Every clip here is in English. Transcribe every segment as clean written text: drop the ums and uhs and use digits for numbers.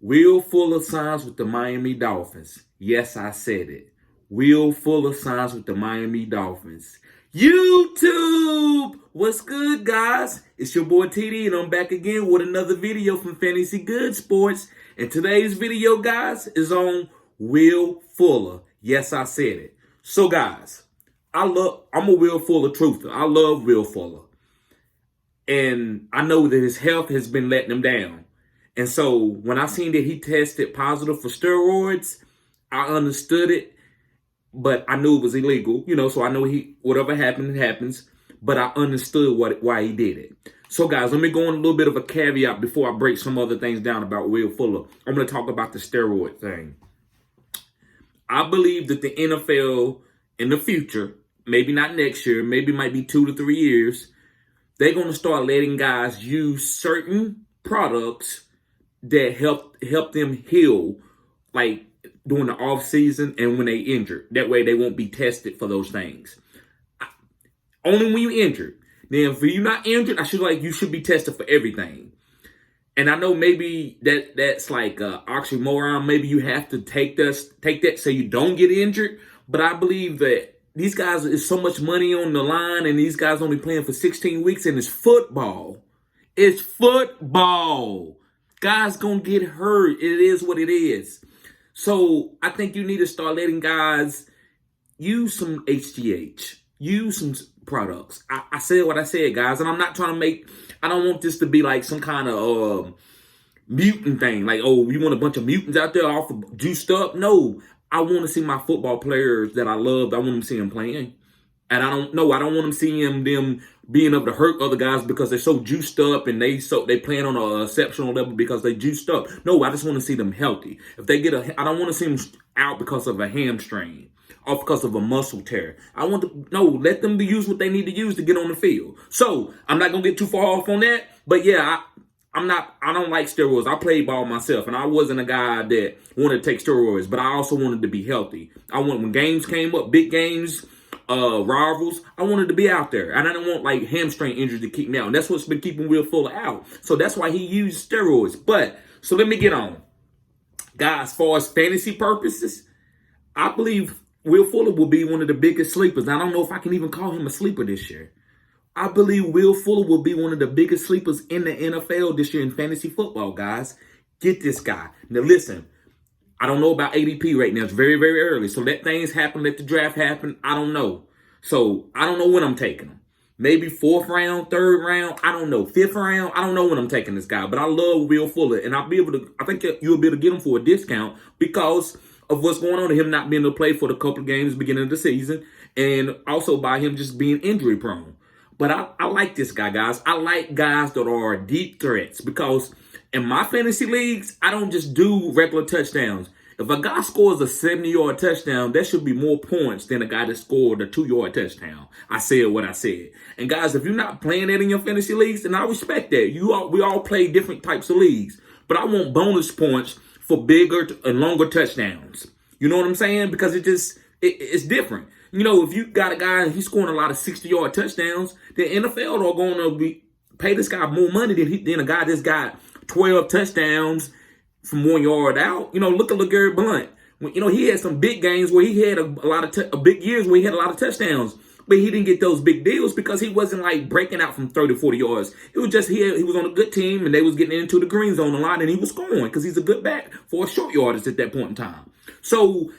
Will Fuller signs with the Miami Dolphins. Yes, I said it. Will Fuller signs with the Miami Dolphins. YouTube! What's good, guys? It's your boy TD, and I'm back again with another video from Fantasy Good Sports. And today's video, guys, is on Will Fuller. Yes, I said it. So, guys, I'm a Will Fuller truther. I love Will Fuller. And I know that his health has been letting him down. And so when I seen that he tested positive for steroids, I understood it, but I knew it was illegal, so I know whatever happened, happens, but I understood why he did it. So guys, let me go on a little bit of a caveat before I break some other things down about Will Fuller. I'm going to talk about the steroid thing. I believe that the NFL in the future, maybe not next year, maybe it might be 2 to 3 years, they're going to start letting guys use certain products that help them heal, like during the off season and when they injured. That way they won't be tested for those things. Only when you're injured. Now, if you're not injured, you should be tested for everything. And I know maybe that's like oxymoron. Maybe you have to take that so you don't get injured. But I believe that these guys, is so much money on the line, and these guys only playing for 16 weeks, and it's football. It's football. Guys gonna get hurt. It is what it is. So I think you need to start letting guys use some HGH, use some products. I said what I said, guys, and I'm not trying to I don't want this to be like some kind of mutant thing. Like, oh, you want a bunch of mutants out there off of juiced up? No, I want to see my football players that I love. I want them to see them playing. And I don't want them seeing them being able to hurt other guys because they're so juiced up and they playing on an exceptional level because they juiced up. No, I just want to see them healthy. If they I don't want to see them out because of a hamstring or because of a muscle tear. Let them use what they need to use to get on the field. So I'm not gonna get too far off on that, but yeah, I don't like steroids. I played ball myself, and I wasn't a guy that wanted to take steroids, but I also wanted to be healthy. When games came up, big games, rivals, I wanted to be out there, and I didn't want like hamstring injuries to keep me out. And that's what's been keeping Will Fuller out. So that's why he used steroids. So let me get on, guys. As far as fantasy purposes, I believe Will Fuller will be one of the biggest sleepers. I don't know if I can even call him a sleeper this year. I believe Will Fuller will be one of the biggest sleepers in the NFL this year in fantasy football, guys. Get this guy. Now listen, I don't know about ADP right now. It's very, very early. So let things happen. Let the draft happen. I don't know. So I don't know when I'm taking him. Maybe 4th round, 3rd round. I don't know. 5th round. I don't know when I'm taking this guy. But I love Will Fuller. And I think you'll be able to get him for a discount because of what's going on to him not being able to play for the couple of games beginning of the season. And also by him just being injury prone. But I like this guy, guys. I like guys that are deep threats because in my fantasy leagues, I don't just do regular touchdowns. If a guy scores a 70-yard touchdown, that should be more points than a guy that scored a 2-yard touchdown. I said what I said. And guys, if you're not playing that in your fantasy leagues, then I respect that. We all play different types of leagues. But I want bonus points for bigger and longer touchdowns. You know what I'm saying? Because it's different. If you got a guy and he's scoring a lot of 60-yard touchdowns, the NFL are going to pay this guy more money than a guy that's got 12 touchdowns from 1 yard out. Look at LeGarrette Blount. He had some big games where he had a big years where he had a lot of touchdowns, but he didn't get those big deals because he wasn't like breaking out from 30, 40 yards. It was just he was on a good team and they was getting into the green zone a lot and he was scoring because he's a good back for a short yardage at that point in time. So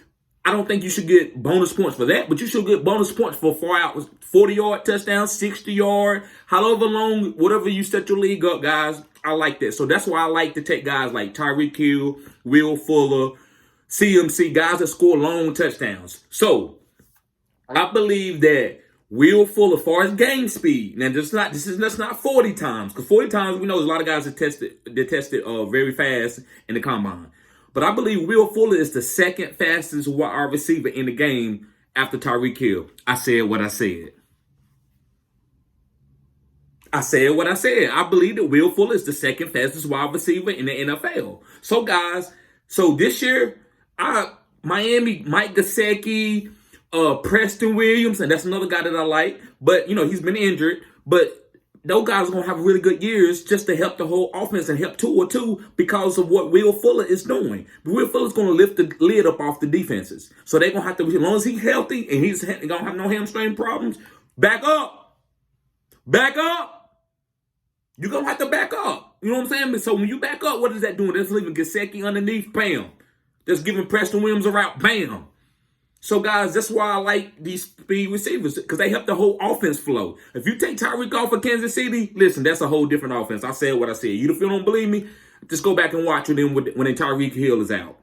I don't think you should get bonus points for that, but you should get bonus points for 40-yard touchdowns, 60-yard, however long, whatever you set your league up, guys. I like that. So that's why I like to take guys like Tyreek Hill, Will Fuller, CMC, guys that score long touchdowns. So I believe that Will Fuller, as far as game speed, now that's not 40 times, because 40 times we know there's a lot of guys that tested very fast in the combine. But I believe Will Fuller is the second fastest wide receiver in the game after Tyreek Hill. I said what I said. I said what I said. I believe that Will Fuller is the second fastest wide receiver in the NFL. So, guys, this year, Miami, Mike Gesicki, Preston Williams, and that's another guy that I like. But, he's been injured. But those guys are going to have really good years just to help the whole offense and help Tua too because of what Will Fuller is doing. Will Fuller's going to lift the lid up off the defenses. So they're going to have to, as long as he's healthy and he's going to have no hamstring problems, back up. Back up. You're going to have to back up. You know what I'm saying? So when you back up, what is that doing? That's leaving Gesicki underneath, bam. That's giving Preston Williams a route, bam. So, guys, that's why I like these speed receivers, because they help the whole offense flow. If you take Tyreek off of Kansas City, listen, that's a whole different offense. I said what I said. You don't believe me? Just go back and watch it when Tyreek Hill is out.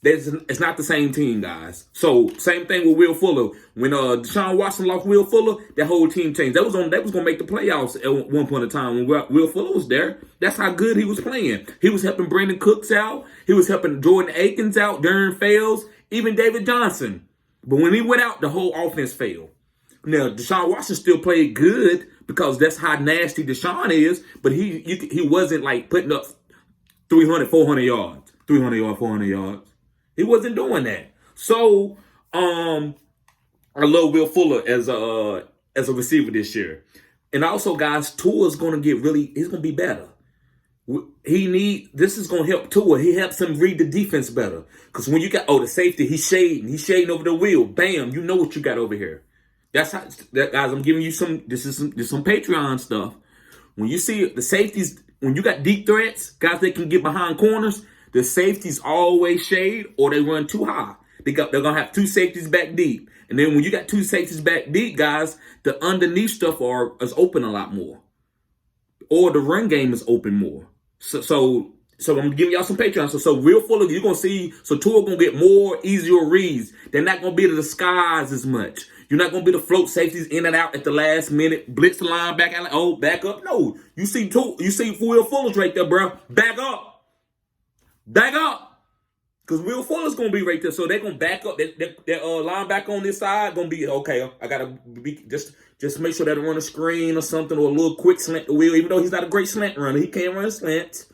It's not the same team, guys. So, same thing with Will Fuller. When Deshaun Watson lost Will Fuller, that whole team changed. They was going to make the playoffs at one point in time when Will Fuller was there. That's how good he was playing. He was helping Brandon Cooks out. He was helping Jordan Akins out, Darren Fells, even David Johnson. But when he went out, the whole offense failed. Now, Deshaun Watson still played good because that's how nasty Deshaun is, but he wasn't like putting up 300, 400 yards. 300 yards, 400 yards. He wasn't doing that. So, I love Will Fuller as a receiver this year. And also, guys, Tua's going to he's going to be better. This is going to help Tua. He helps him read the defense better. Because when you got, the safety, he's shading over the wheel. Bam, you know what you got over here. That's how, guys, I'm giving you this is some Patreon stuff. When you see the safeties, when you got deep threats, guys that can get behind corners, the safeties always shade or they run too high. They're going to have two safeties back deep. And then when you got two safeties back deep, guys, the underneath stuff is open a lot more. Or the run game is open more. So I'm giving y'all some Patreon. So Will Fuller, you're gonna see. So Tua gonna get more easier reads. They're not gonna be able to disguise as much. You're not gonna be able to float safeties in and out at the last minute. Blitz the line back out. Back up. No, you see Will Fuller's right there, bro. Back up. Because Will Fuller's gonna be right there. So they're gonna back up. That line back on this side gonna be okay. I gotta be just make sure that I run a screen or something or a little quick slant the wheel. Even though he's not a great slant runner, he can't run slants.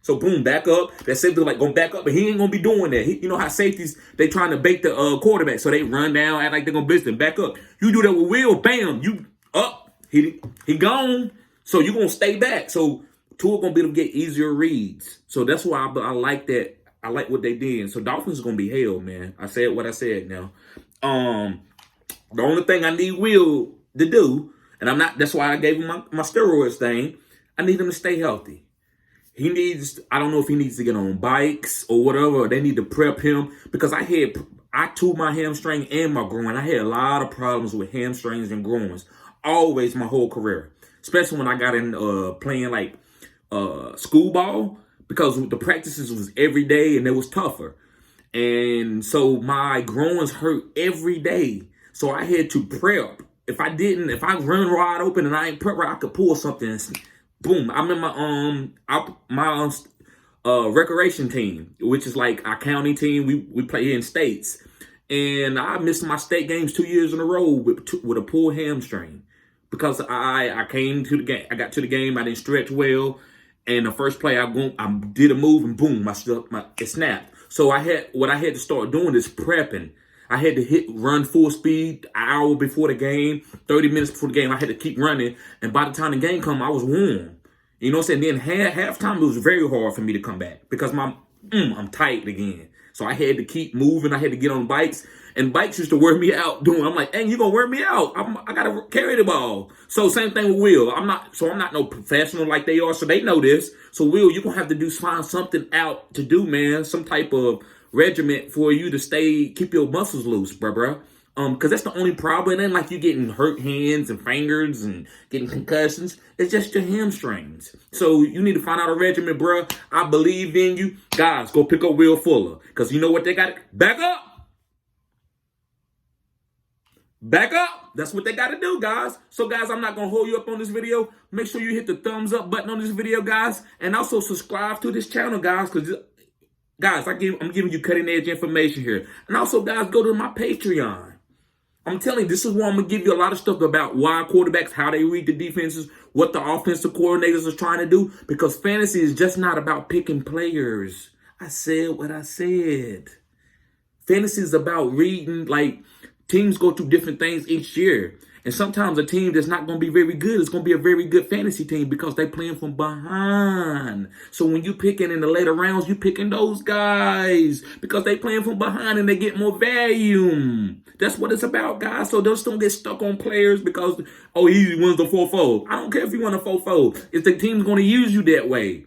So boom, back up. That safety like gonna back up, but he ain't gonna be doing that. You know how safeties they trying to bait the quarterback, so they run down, act like they're gonna blitz them. Back up. You do that with Will, bam, you up. He gone. So you gonna stay back. So Tua gonna be able to get easier reads. So that's why I like that. I like what they did. So Dolphins is gonna be hell, man. I said what I said now. The only thing I need Will to do, and that's why I gave him my steroids thing. I need him to stay healthy. I don't know if he needs to get on bikes or whatever, or they need to prep him because I tore my hamstring and my groin. I had a lot of problems with hamstrings and groins, always my whole career, especially when I got in playing like school ball because the practices was every day and it was tougher. And so my groins hurt every day. So I had to prep. If I run wide open and I ain't prep right, I could pull something. Boom! I'm in my recreation team, which is like our county team. We play in states, and I missed my state games 2 years in a row with a pulled hamstring because I came to the game. I got to the game. I didn't stretch well, and the first play I did a move and boom, it snapped. So what I had to start doing is prepping. I had to run full speed an hour before the game, 30 minutes before the game. I had to keep running. And by the time the game come, I was warm. You know what I'm saying? Then halftime, it was very hard for me to come back because I'm tight again. So I had to keep moving. I had to get on bikes. And bikes used to wear me out I'm like, hey, you going to wear me out. I got to carry the ball. So same thing with Will. I'm not no professional like they are. So they know this. So Will, you're going to have to find something out to do, man. Some type of regiment for you to keep your muscles loose, bruh. Because that's the only problem. It ain't like you getting hurt hands and fingers and getting concussions. It's just your hamstrings. So you need to find out a regimen, bruh. I believe in you. Guys, go pick up Will Fuller. Because you know what they got? Back up. Back up. That's what they got to do, guys. So, guys, I'm not going to hold you up on this video. Make sure you hit the thumbs up button on this video, guys. And also subscribe to this channel, guys, because guys, I'm giving you cutting edge information here. And also, guys, go to my Patreon. I'm telling you, this is where I'm going to give you a lot of stuff about why quarterbacks, how they read the defenses, what the offensive coordinators are trying to do. Because fantasy is just not about picking players. I said what I said. Fantasy is about reading, like, teams go through different things each year. And sometimes a team that's not going to be very good is going to be a very good fantasy team because they playing from behind. So when you picking in the later rounds, you picking those guys because they playing from behind and they get more value. That's what it's about, guys. So just don't get stuck on players because, oh, he wins the 4-4. I don't care if he won a 4-4. If the team's going to use you that way.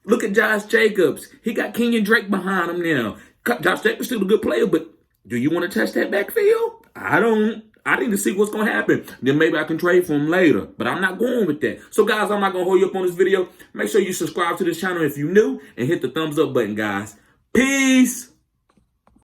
Look at Josh Jacobs. He got Kenyon Drake behind him now. Josh Jacobs still a good player, but do you want to touch that backfield? I don't. I need to see what's going to happen. Then maybe I can trade for him later. But I'm not going with that. So, guys, I'm not going to hold you up on this video. Make sure you subscribe to this channel if you're new and hit the thumbs up button, guys. Peace.